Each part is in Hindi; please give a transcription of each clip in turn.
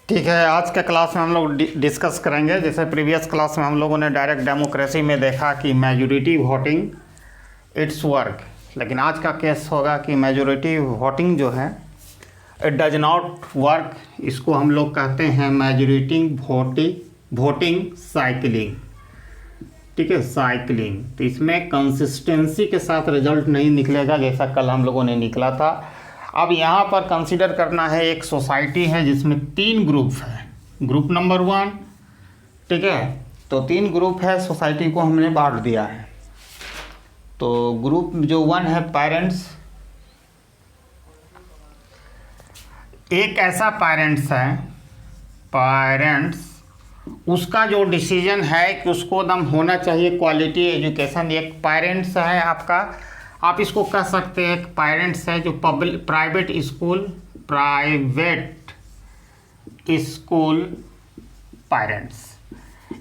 ठीक है, आज के क्लास में हम लोग डिस्कस करेंगे। जैसे प्रीवियस क्लास में हम लोगों ने डायरेक्ट डेमोक्रेसी में देखा कि मेजॉरिटी वोटिंग इट्स वर्क, लेकिन आज का केस होगा कि मेजॉरिटी वोटिंग जो है इट डज नॉट वर्क। इसको हम लोग कहते हैं मेजॉरिटी वोटिंग साइकिलिंग। ठीक है, साइकिलिंग। तो इसमें कंसिस्टेंसी के साथ रिजल्ट नहीं निकलेगा जैसा कल हम लोगों ने निकला था। अब यहाँ पर कंसीडर करना है, एक सोसाइटी है जिसमें 3 ग्रुप है। ग्रुप नंबर 1, ठीक है, तो 3 ग्रुप है, सोसाइटी को हमने बांट दिया है। तो ग्रुप जो 1 है पेरेंट्स, एक ऐसा पेरेंट्स उसका जो डिसीजन है कि उसको दम होना चाहिए क्वालिटी एजुकेशन। एक पेरेंट्स है आपका, आप इसको कह सकते हैं, एक पेरेंट्स है जो प्राइवेट स्कूल पेरेंट्स,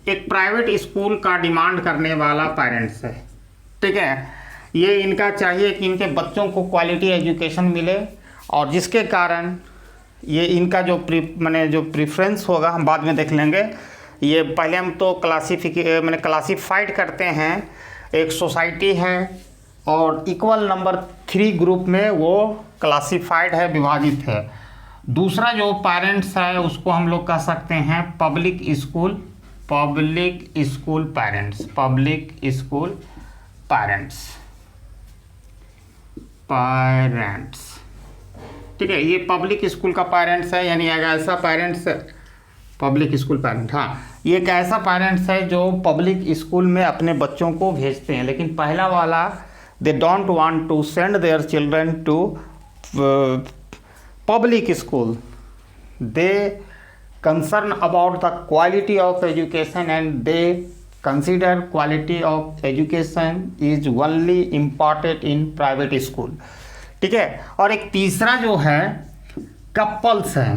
एक प्राइवेट स्कूल का डिमांड करने वाला पेरेंट्स है। ठीक है, ये इनका चाहिए कि इनके बच्चों को क्वालिटी एजुकेशन मिले, और जिसके कारण ये इनका जो प्रेफरेंस होगा हम बाद में देख लेंगे। ये पहले हम तो क्लासीफाइड करते हैं। एक सोसाइटी है और इक्वल नंबर 3 ग्रुप में वो क्लासीफाइड है, विभाजित है। दूसरा जो पेरेंट्स है उसको हम लोग कह सकते हैं पब्लिक स्कूल पेरेंट्स। ठीक है, ये पब्लिक स्कूल का पेरेंट्स है, यानी ऐसा पेरेंट्स पब्लिक स्कूल पेरेंट। हाँ, ये एक ऐसा पेरेंट्स है जो पब्लिक स्कूल में अपने बच्चों को भेजते हैं, लेकिन पहला वाला they don't want to send their children to public school. They concern about the quality of education and they consider quality of education is only important in private school. ठीक है, और एक तीसरा जो है कपल्स है,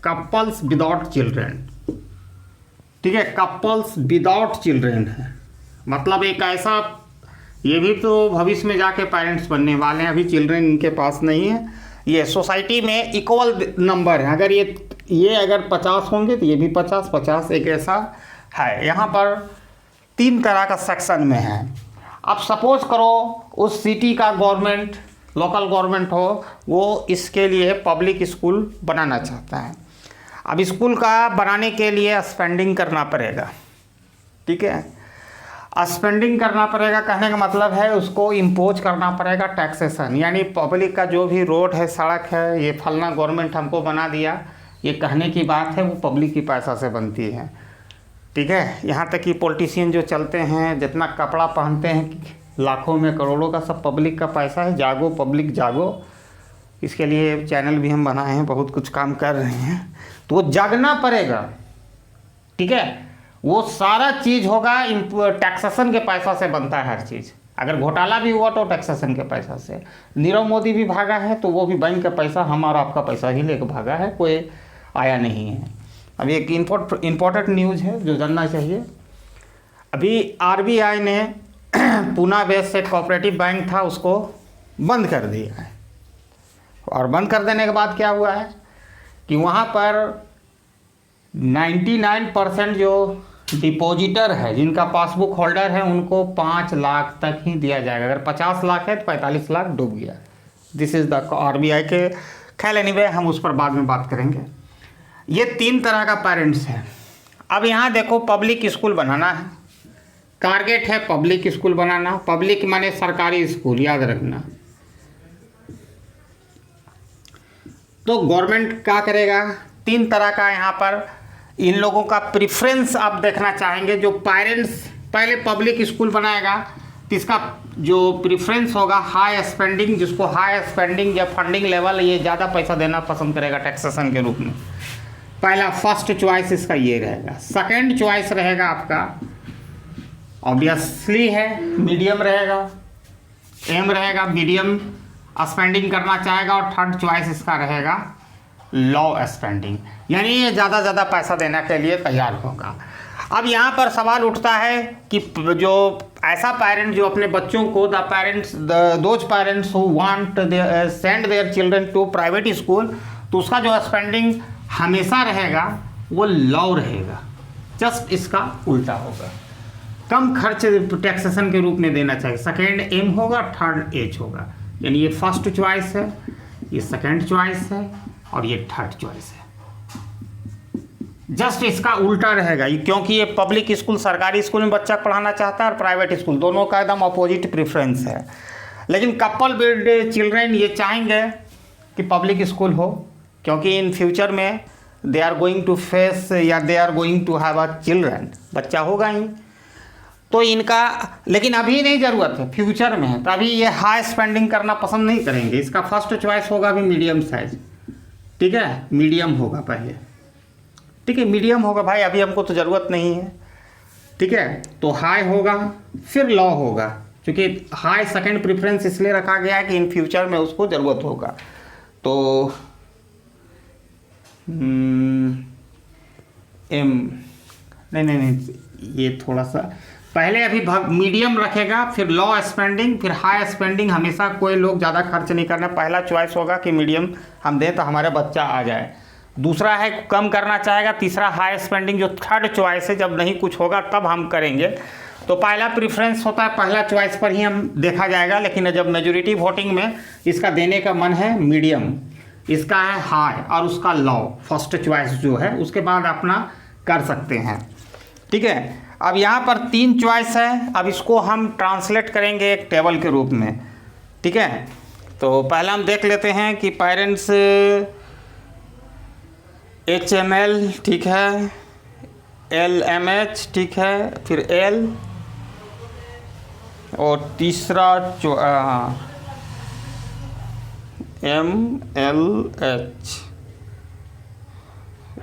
कपल्स विदाउट चिल्ड्रेन। ठीक है, कपल्स विदाउट चिल्ड्रेन है, मतलब एक ऐसा, ये भी तो भविष्य में जाके पेरेंट्स बनने वाले हैं, अभी चिल्ड्रेन इनके पास नहीं है। ये सोसाइटी में इक्वल नंबर है, अगर ये अगर 50 होंगे तो ये भी 50, एक ऐसा है। यहाँ पर 3 तरह का सेक्शन में है। अब सपोज करो उस सिटी का गवर्नमेंट, लोकल गवर्नमेंट हो, वो इसके लिए पब्लिक स्कूल बनाना चाहता है। अब स्कूल का बनाने के लिए स्पेंडिंग करना पड़ेगा। ठीक है, स्पेंडिंग करना पड़ेगा, कहने का मतलब है उसको इम्पोज करना पड़ेगा टैक्सेशन, यानी पब्लिक का जो भी रोड है, सड़क है, ये फलना गवर्नमेंट हमको बना दिया, ये कहने की बात है, वो पब्लिक की पैसा से बनती है। ठीक है, यहाँ तक कि पॉलिटिशियन जो चलते हैं, जितना कपड़ा पहनते हैं, लाखों में करोड़ों का, सब पब्लिक का पैसा है। जागो पब्लिक जागो, इसके लिए चैनल भी हम बनाए हैं, बहुत कुछ काम कर रहे हैं, तो वो जागना पड़ेगा। ठीक है, वो सारा चीज़ होगा टैक्सेशन के पैसा से बनता है हर चीज़। अगर घोटाला भी हुआ तो टैक्सेशन के पैसा से। नीरव मोदी भी भागा है तो वो भी बैंक का पैसा, हम और आपका पैसा ही लेकर भागा है, कोई आया नहीं है। अभी एक इम्पोर्टेंट न्यूज़ है जो जानना चाहिए। अभी आरबीआई ने पूना बेस से कोऑपरेटिव बैंक था, उसको बंद कर दिया है। और बंद कर देने के बाद क्या हुआ है कि वहाँ पर 99% जो डिपॉजिटर है, जिनका पासबुक होल्डर है, उनको 5 लाख तक ही दिया जाएगा। अगर 50 लाख है तो 45 लाख डूब गया। दिस इज़ द आरबीआई के ख्याल। एनीवे, हम उस पर बाद में बात करेंगे। ये 3 तरह का पेरेंट्स है। अब यहाँ देखो, पब्लिक स्कूल बनाना है, टारगेट है पब्लिक स्कूल बनाना। पब्लिक माने सरकारी स्कूल, याद रखना। तो गवर्नमेंट क्या करेगा, 3 तरह का यहाँ पर इन लोगों का प्रेफरेंस आप देखना चाहेंगे। जो पेरेंट्स पहले पब्लिक स्कूल बनाएगा तो इसका जो प्रेफरेंस होगा हाई स्पेंडिंग, जिसको हाई स्पेंडिंग या फंडिंग लेवल, ये ज़्यादा पैसा देना पसंद करेगा टैक्सेशन के रूप में। पहला फर्स्ट चॉइस इसका ये रहेगा। सेकंड चॉइस रहेगा आपका ऑब्वियसली है मीडियम रहेगा, एम रहेगा मीडियम स्पेंडिंग करना चाहेगा। और थर्ड चॉइस इसका रहेगा लो स्पेंडिंग, यानी ये ज़्यादा पैसा देने के लिए तैयार होगा। अब यहाँ पर सवाल उठता है कि जो ऐसा पेरेंट जो अपने बच्चों को those parents who want send their children to private school, तो उसका जो स्पेंडिंग हमेशा रहेगा वो लॉ रहेगा, जस्ट इसका उल्टा होगा। कम खर्च टैक्सेशन के रूप में देना चाहिए, सेकेंड एम होगा, थर्ड एच होगा। यानी ये फर्स्ट चॉइस है, ये सेकेंड चॉइस है और ये थर्ड चॉइस है। जस्ट इसका उल्टा रहेगा, क्योंकि ये पब्लिक स्कूल, सरकारी स्कूल में बच्चा पढ़ाना चाहता है और प्राइवेट स्कूल, दोनों का एकदम अपोजिट प्रेफरेंस है। लेकिन कपल बिल्ड चिल्ड्रेन ये चाहेंगे कि पब्लिक स्कूल हो, क्योंकि इन फ्यूचर में they are going to face या they are going to have a children, बच्चा होगा ही तो इनका। लेकिन अभी नहीं ज़रूरत है, फ्यूचर में है, तो अभी ये हाई स्पेंडिंग करना पसंद नहीं करेंगे। इसका फर्स्ट चॉइस होगा अभी मीडियम साइज, ठीक है, मीडियम होगा पहले, ठीक है, मीडियम होगा भाई, अभी हमको तो ज़रूरत नहीं है, ठीक है। तो हाई होगा फिर लॉ होगा, क्योंकि हाई सेकंड प्रेफरेंस इसलिए रखा गया है कि इन फ्यूचर में उसको ज़रूरत होगा। तो एम नहीं, ये थोड़ा सा पहले अभी मीडियम रखेगा, फिर लॉ स्पेंडिंग, फिर हाई स्पेंडिंग। हमेशा कोई लोग ज़्यादा खर्च नहीं करना, पहला चॉइस होगा कि मीडियम हम दें तो हमारा बच्चा आ जाए। दूसरा है कम करना चाहेगा, तीसरा हाई स्पेंडिंग जो थर्ड चॉइस है, जब नहीं कुछ होगा तब हम करेंगे। तो पहला प्रेफरेंस होता है, पहला चॉइस पर ही हम देखा जाएगा। लेकिन जब मेजॉरिटी वोटिंग में इसका देने का मन है मीडियम, इसका है हाई और उसका लॉ फर्स्ट चॉइस जो है, उसके बाद अपना कर सकते हैं, ठीक है। अब यहाँ पर 3 चॉइस है, अब इसको हम ट्रांसलेट करेंगे एक टेबल के रूप में, ठीक है। तो पहला हम देख लेते हैं कि पेरेंट्स HML, ठीक है, LMH, ठीक है, फिर L और तीसरा MLH,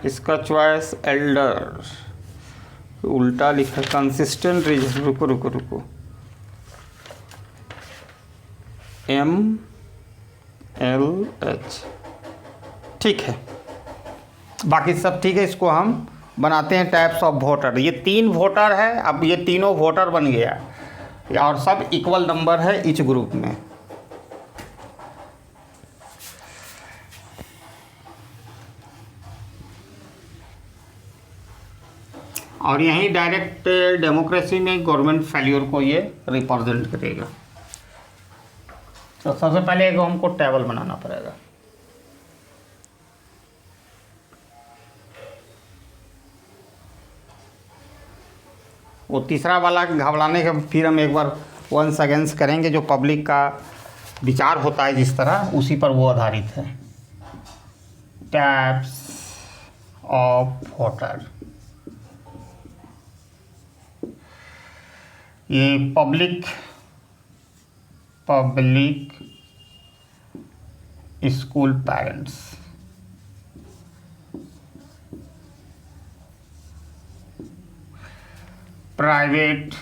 इसका चॉइस एल्डर, उल्टा लिखा, कंसिस्टेंट रीजन, रुको MLH, ठीक है, बाकी सब ठीक है। इसको हम बनाते हैं टाइप्स ऑफ वोटर। ये 3 वोटर है, अब ये तीनों वोटर बन गया और सब इक्वल नंबर है इच ग्रुप में। और यही डायरेक्ट डेमोक्रेसी में गवर्नमेंट फेल्योर को ये रिप्रेजेंट करेगा। तो सबसे पहले एक हमको टेबल बनाना पड़ेगा। वो तीसरा वाला घबराने के फिर हम एक बार वंस अगेंस्ट करेंगे, जो पब्लिक का विचार होता है जिस तरह, उसी पर वो आधारित है। टाइप्स ऑफ वोटर, ये public school parents, private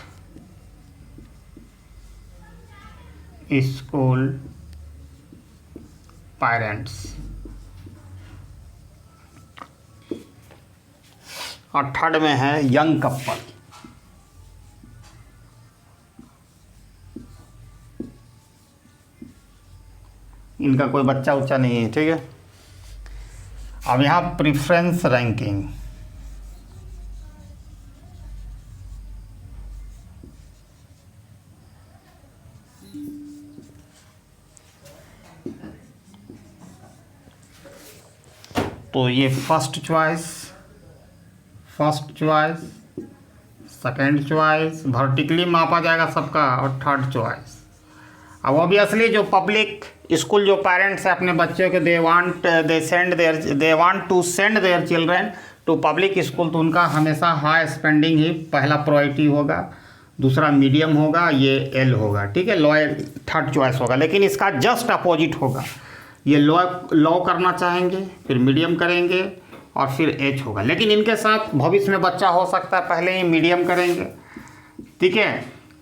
school parents, और थर्ड में है यंग कपल। इनका कोई बच्चा उच्चा नहीं है, ठीक है। अब यहाँ प्रेफरेंस रैंकिंग, तो ये first choice, second choice vertically मापा जाएगा सबका, और थर्ड चॉइस। अब ऑब्वियसली जो पब्लिक स्कूल जो पेरेंट्स हैं अपने बच्चों के they want to send their children to public school, तो उनका हमेशा हाई स्पेंडिंग ही पहला प्रायोरिटी होगा, दूसरा मीडियम होगा, ये एल होगा, ठीक है, लॉ थर्ड चॉइस होगा। लेकिन इसका जस्ट अपोजिट होगा, ये लॉ करना चाहेंगे, फिर मीडियम करेंगे और फिर एच होगा। लेकिन इनके साथ भविष्य में बच्चा हो सकता है, पहले ही मीडियम करेंगे, ठीक है,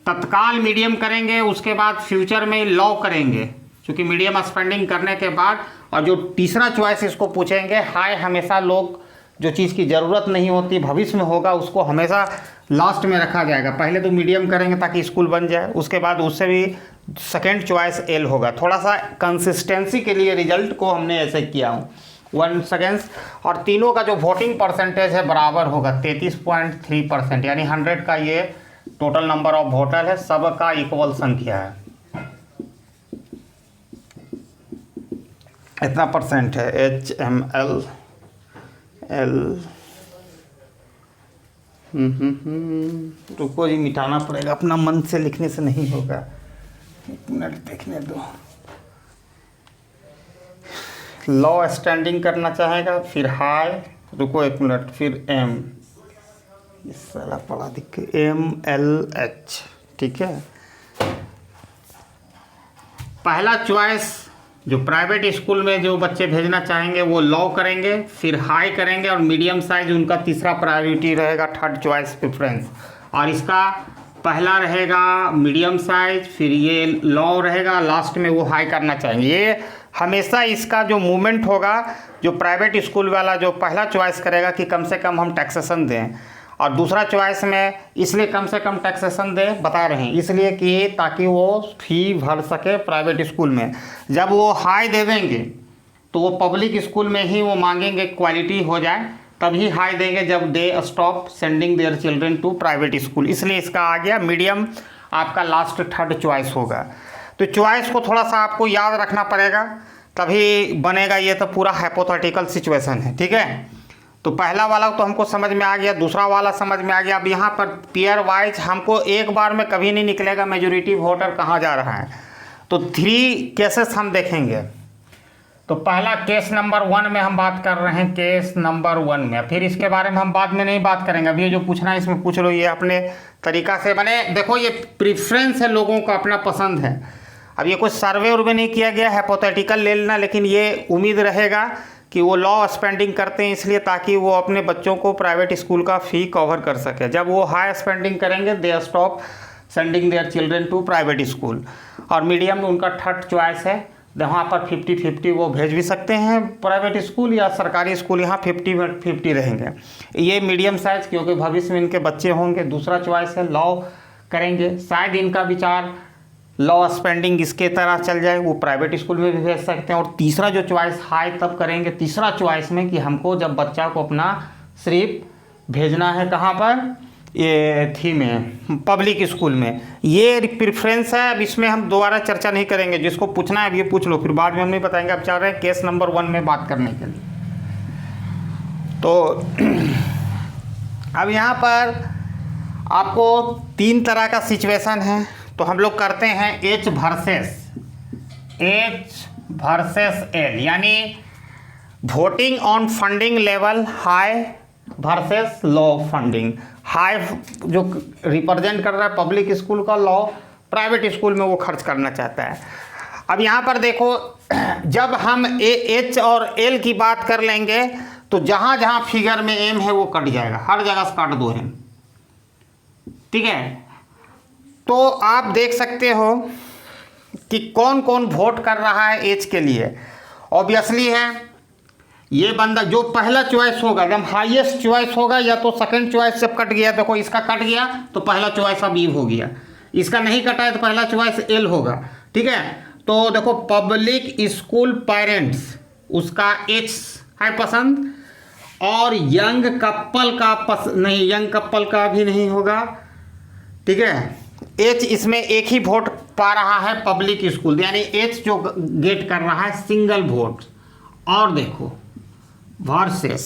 तत्काल मीडियम करेंगे, उसके बाद फ्यूचर में लॉ करेंगे, क्योंकि मीडियम स्पेंडिंग करने के बाद। और जो तीसरा चॉइस इसको पूछेंगे, हाई हमेशा लोग जो चीज़ की ज़रूरत नहीं होती भविष्य में होगा, उसको हमेशा लास्ट में रखा जाएगा। पहले तो मीडियम करेंगे ताकि स्कूल बन जाए, उसके बाद उससे भी सेकेंड चॉइस एल होगा। थोड़ा सा कंसिस्टेंसी के लिए रिजल्ट को हमने ऐसे किया हूँ, 1 सेकेंड्स, और तीनों का जो वोटिंग परसेंटेज है बराबर होगा 33.3%, यानी 100 का ये टोटल नंबर ऑफ वोटर है, सबका इक्वल संख्या है, इतना परसेंट है। HML रुको जी, मिटाना पड़ेगा, अपना मन से लिखने से नहीं होगा, 1 मिनट देखने दो। लॉ स्टैंडिंग करना चाहेगा, फिर हाई, रुको 1 मिनट, फिर M, इस सारा पढ़ा दिख MLH, ठीक है। पहला चॉइस जो प्राइवेट स्कूल में जो बच्चे भेजना चाहेंगे वो लॉ करेंगे, फिर हाई करेंगे, और मीडियम साइज उनका तीसरा प्रायोरिटी रहेगा, थर्ड चॉइस प्रेफरेंस। और इसका पहला रहेगा मीडियम साइज, फिर ये लॉ रहेगा, लास्ट में वो हाई करना चाहेंगे। ये हमेशा इसका जो मूवमेंट होगा, जो प्राइवेट स्कूल वाला जो पहला चॉइस करेगा कि कम से कम हम टैक्सेशन दें, और दूसरा चॉइस में इसलिए कम से कम टैक्सेशन दे बता रहे हैं, इसलिए कि ताकि वो फी भर सके प्राइवेट स्कूल में। जब वो हाई दे देंगे तो वो पब्लिक स्कूल में ही वो मांगेंगे क्वालिटी हो जाए, तभी हाई देंगे जब they stop sending their children to private school, इसलिए इसका आ गया। मीडियम आपका लास्ट थर्ड चॉइस होगा। तो चॉइस को थोड़ा सा आपको याद रखना पड़ेगा, तभी बनेगा। ये तो पूरा हाइपोथेटिकल सिचुएशन है, ठीक है। तो पहला वाला तो हमको समझ में आ गया, दूसरा वाला समझ में आ गया। अब यहाँ पर पेयर वाइज हमको एक बार में कभी नहीं निकलेगा मेजॉरिटी वोटर कहाँ जा रहा है, तो 3 केसेस हम देखेंगे। तो पहला केस नंबर 1 में हम बात कर रहे हैं, केस नंबर 1 में। फिर इसके बारे में हम बाद में नहीं बात करेंगे, अभी जो पूछना है इसमें पूछ लो, ये अपने तरीका से बने। देखो ये प्रिफ्रेंस है, लोगों का अपना पसंद है। अब ये कुछ सर्वे उर्वे नहीं किया गया, हाइपोथेटिकल ले लेना, लेकिन ये उम्मीद रहेगा कि वो लॉ स्पेंडिंग करते हैं इसलिए ताकि वो अपने बच्चों को प्राइवेट स्कूल का फ़ी कवर कर सके। जब वो हाई स्पेंडिंग करेंगे they stop sending their children to private school. और मीडियम में उनका थर्ड चॉइस है, वहाँ पर 50-50 वो भेज भी सकते हैं प्राइवेट स्कूल या सरकारी स्कूल, यहाँ 50-50 रहेंगे। ये मीडियम साइज, क्योंकि भविष्य में इनके बच्चे होंगे। दूसरा चॉइस है लॉ करेंगे, शायद इनका विचार लॉ स्पेंडिंग इसके तरह चल जाए, वो प्राइवेट स्कूल में भी भेज सकते हैं। और तीसरा जो चॉइस हाई तब करेंगे तीसरा चॉइस में कि हमको जब बच्चा को अपना सिर्फ भेजना है कहाँ पर, ये थी में पब्लिक स्कूल में। ये प्रेफरेंस है, अब इसमें हम दोबारा चर्चा नहीं करेंगे, जिसको पूछना है अब ये पूछ लो, फिर बाद में हम नहीं बताएंगे। अब चाह रहे हैं केस नंबर 1 में बात करने के लिए। तो अब यहाँ पर आपको 3 तरह का सिचुएशन है, तो हम लोग करते हैं H वर्सेस L, यानी voting on funding level high versus low funding. High जो रिप्रेजेंट कर रहा है पब्लिक स्कूल का, लो प्राइवेट स्कूल में वो खर्च करना चाहता है। अब यहाँ पर देखो, जब हम H और L की बात कर लेंगे तो जहाँ जहाँ फिगर में M है वो कट जाएगा, हर जगह से काट दो है, ठीक है। तो आप देख सकते हो कि कौन कौन वोट कर रहा है एज के लिए। ऑब्वियसली है ये बंदा जो पहला चॉइस होगा, एकदम हाईएस्ट चॉइस होगा, या तो सेकंड चॉइस जब कट गया, देखो इसका कट गया तो पहला चॉइस अब ई हो गया, इसका नहीं कटा है तो पहला चॉइस एल होगा, ठीक है। तो देखो पब्लिक स्कूल पेरेंट्स, उसका एच है पसंद, और यंग कपल का नहीं, यंग कपल का भी नहीं होगा, ठीक है। एच इसमें एक ही वोट पा रहा है पब्लिक स्कूल, यानी एच जो गेट कर रहा है सिंगल वोट। और देखो वर्सेस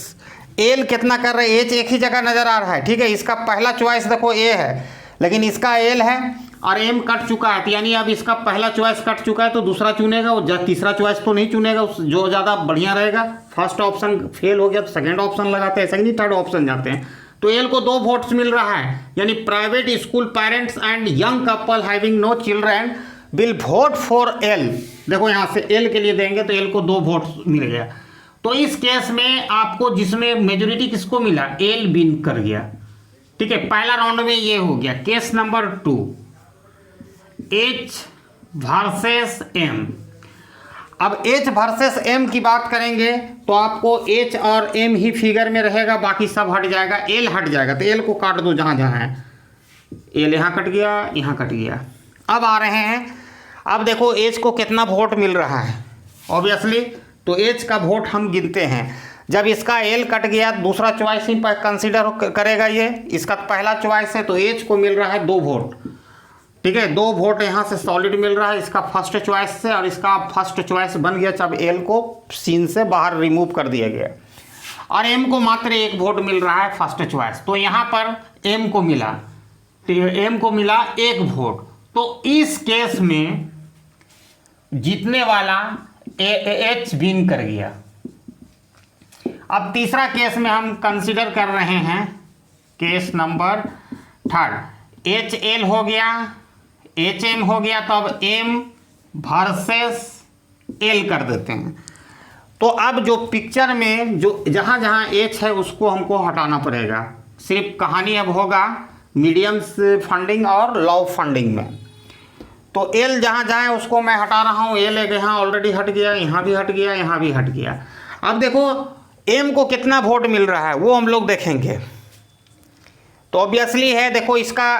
एल कितना कर रहा है, एच एक ही जगह नजर आ रहा है, ठीक है। इसका पहला चॉइस देखो ए है, लेकिन इसका एल है और एम कट चुका है, यानी अब इसका पहला चॉइस कट चुका है तो दूसरा चुनेगा, वो तीसरा चॉइस तो नहीं चुनेगा, जो ज़्यादा बढ़िया रहेगा। फर्स्ट ऑप्शन फेल हो गया तो सेकेंड ऑप्शन लगाते हैं, ऐसा नहीं थर्ड ऑप्शन जाते हैं। तो एल को 2 वोट्स मिल रहा है, यानी private school parents and young couple having no children will vote for L. देखो यहाँ से एल के लिए देंगे तो एल को 2 वोट्स मिल गया। तो इस केस में आपको जिसमें मेजोरिटी किसको मिला, एल विन कर गया, ठीक है। पहला राउंड में ये हो गया। Case number 2 H versus M. अब एच वर्सेस एम की बात करेंगे तो आपको एच और एम ही फिगर में रहेगा, बाकी सब हट जाएगा, एल हट जाएगा। तो एल को काट दो जहाँ जहाँ है, एल यहाँ कट गया, यहाँ कट गया। अब आ रहे हैं, अब देखो एच को कितना वोट मिल रहा है, ऑब्वियसली तो एच का वोट हम गिनते हैं। जब इसका एल कट गया दूसरा चॉइस ही कंसीडर करेगा ये, इसका पहला चॉइस है तो एच को मिल रहा है 2 वोट, ठीक है, 2 वोट यहाँ से सॉलिड मिल रहा है इसका फर्स्ट चॉइस से, और इसका फर्स्ट चॉइस बन गया जब एल को सीन से बाहर रिमूव कर दिया गया, और एम को मात्र 1 वोट मिल रहा है फर्स्ट चॉइस। तो यहाँ पर एम को मिला 1 वोट। तो इस केस में जीतने वाला एच विन कर गया। अब तीसरा केस में हम कंसीडर कर रहे हैं केस नंबर 3, एच एल हो गया, एच एम हो गया, तो अब एम वर्सेस एल कर देते हैं। तो अब जो पिक्चर में जो जहाँ जहाँ एच है उसको हमको हटाना पड़ेगा। सिर्फ कहानी अब होगा मीडियम्स फंडिंग और लॉ फंडिंग में। तो एल जहाँ जाए उसको मैं हटा रहा हूँ, एल एक यहाँ ऑलरेडी हट गया, यहाँ भी हट गया, यहाँ भी हट गया। अब देखो एम को कितना वोट मिल रहा है वो हम लोग देखेंगे। तो ऑब्वियसली है, देखो इसका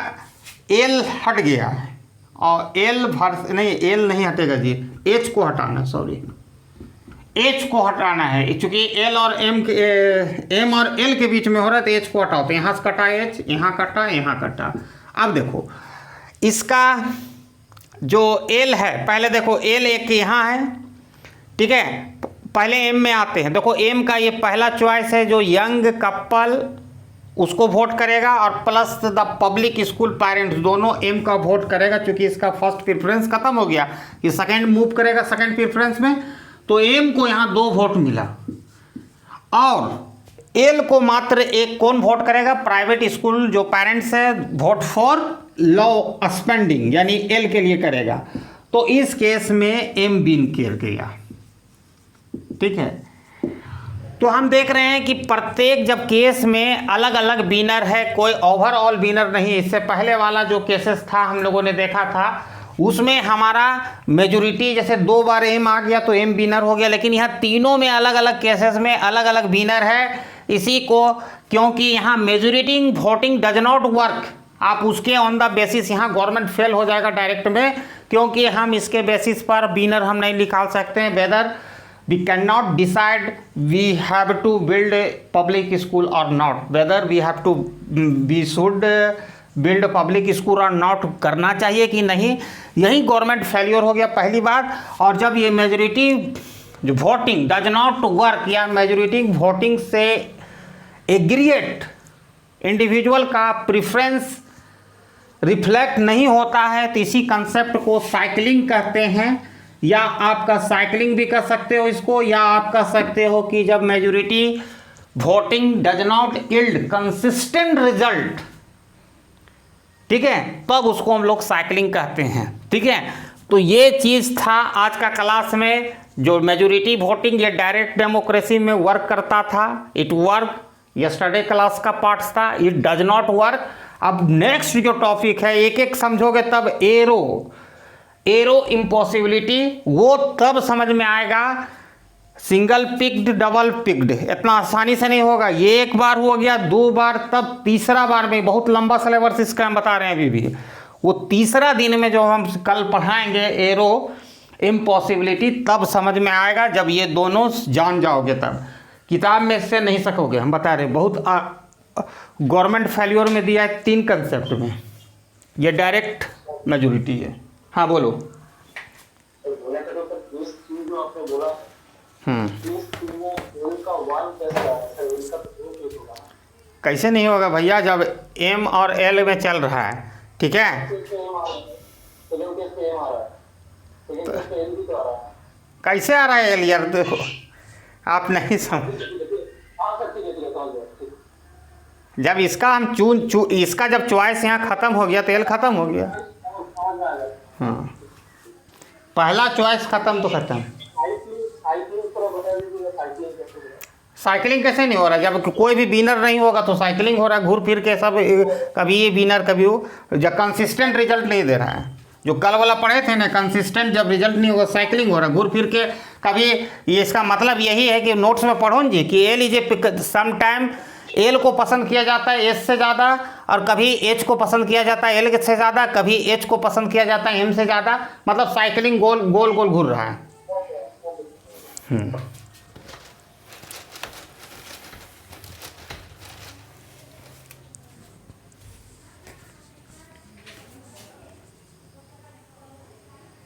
एल हट गया है और एल नहीं हटेगा जी, एच को हटाना, सॉरी एच को हटाना है, क्योंकि एल और एम और एल के बीच में हो रहा है तो एच को हटाओ। तो यहाँ से कटा एच, यहाँ कटा, यहाँ कटा। अब देखो इसका जो एल है, पहले देखो एल एक यहाँ है, ठीक है, पहले एम में आते हैं। देखो एम का ये पहला चॉइस है जो यंग कपल उसको वोट करेगा, और plus the public school parents दोनों एम का वोट करेगा, क्योंकि इसका फर्स्ट प्रेफरेंस खत्म हो गया, ये सेकंड मूव करेगा सेकंड प्रेफरेंस में। तो एम को यहाँ 2 वोट मिला, और एल को मात्र 1 कौन वोट करेगा, प्राइवेट स्कूल जो पेरेंट्स है वोट फॉर लॉ स्पेंडिंग, यानी एल के लिए करेगा। तो इस केस में एम विन कर गया, ठीक है। तो हम देख रहे हैं कि प्रत्येक जब केस में अलग अलग विनर है, कोई ओवरऑल विनर नहीं। इससे पहले वाला जो केसेस था हम लोगों ने देखा था उसमें हमारा मेजोरिटी जैसे 2 बार एम आ गया तो एम विनर हो गया, लेकिन यहाँ तीनों में अलग अलग केसेस में अलग अलग विनर है। इसी को क्योंकि यहाँ majority voting does not work, आप उसके ऑन द बेसिस यहाँ गवर्नमेंट फेल हो जाएगा डायरेक्ट में, क्योंकि हम इसके बेसिस पर विनर हम नहीं निकाल सकते हैं। Whether we cannot decide we have to build a public school or not, whether we should build a public school or not, करना चाहिए कि नहीं, यही गवर्नमेंट फेलियर हो गया पहली बार। और जब ये मेजोरिटी जो वोटिंग डज नॉट वर्क या मेजोरिटी वोटिंग से एग्रीगेट इंडिविजुअल का प्रेफरेंस रिफ्लेक्ट नहीं होता है, तो इसी कंसेप्ट को साइकिलिंग कहते हैं। या आपका साइकिलिंग भी कर सकते हो इसको, या आप कह सकते हो कि जब majority voting does not yield consistent result, ठीक है, तब उसको हम लोग साइकिलिंग कहते हैं, ठीक है। तो ये चीज़ था आज का क्लास में, जो मेजोरिटी वोटिंग ये डायरेक्ट डेमोक्रेसी में वर्क करता था, इट वर्क, यस्टरडे क्लास का पार्ट्स था, इट डज नॉट वर्क। अब नेक्स्ट जो टॉपिक है एक एक समझोगे तब एरो इम्पॉसिबिलिटी वो तब समझ में आएगा। सिंगल पिक्ड डबल पिक्ड इतना आसानी से नहीं होगा, ये एक बार हो गया, 2 बार, तब तीसरा बार में बहुत लंबा सिलेबस इसका हम बता रहे हैं अभी भी, वो तीसरा दिन में जो हम कल पढ़ाएंगे एरो इम्पॉसिबिलिटी, तब समझ में आएगा जब ये दोनों जान जाओगे, तब किताब में से नहीं सकोगे। हम बता रहे हैं बहुत गवर्नमेंट फेल्योर में दिया है 3 कंसेप्ट में, ये डायरेक्ट मेजोरिटी है। हाँ बोलो। कैसे नहीं होगा भैया, जब एम और एल में चल रहा है, ठीक है, कैसे आ रहा है एल यार, देखो आप नहीं समझ। जब इसका हम इसका जब चॉइस यहाँ खत्म हो गया तो एल खत्म हो गया। हाँ, पहला चॉइस खत्म तो खत्म। साइकिलिंग कैसे नहीं हो रहा, जब कोई भी विनर नहीं होगा तो साइकिलिंग हो रहा है, घूर फिर के सब, कभी ये विनर कभी वो, जब कंसिस्टेंट रिजल्ट नहीं दे रहा है। जो कल वाला पढ़े थे ना, कंसिस्टेंट जब रिजल्ट नहीं होगा साइकिलिंग हो रहा है, घूर फिर के कभी। ये इसका मतलब यही है कि नोट्स में पढ़ो जी कि L is a some time L को पसंद किया जाता है एच से ज़्यादा, और कभी एच को पसंद किया जाता है एल से ज़्यादा, कभी एच को पसंद किया जाता है एम से ज़्यादा। मतलब साइकिलिंग गोल गोल गोल घूर रहा है।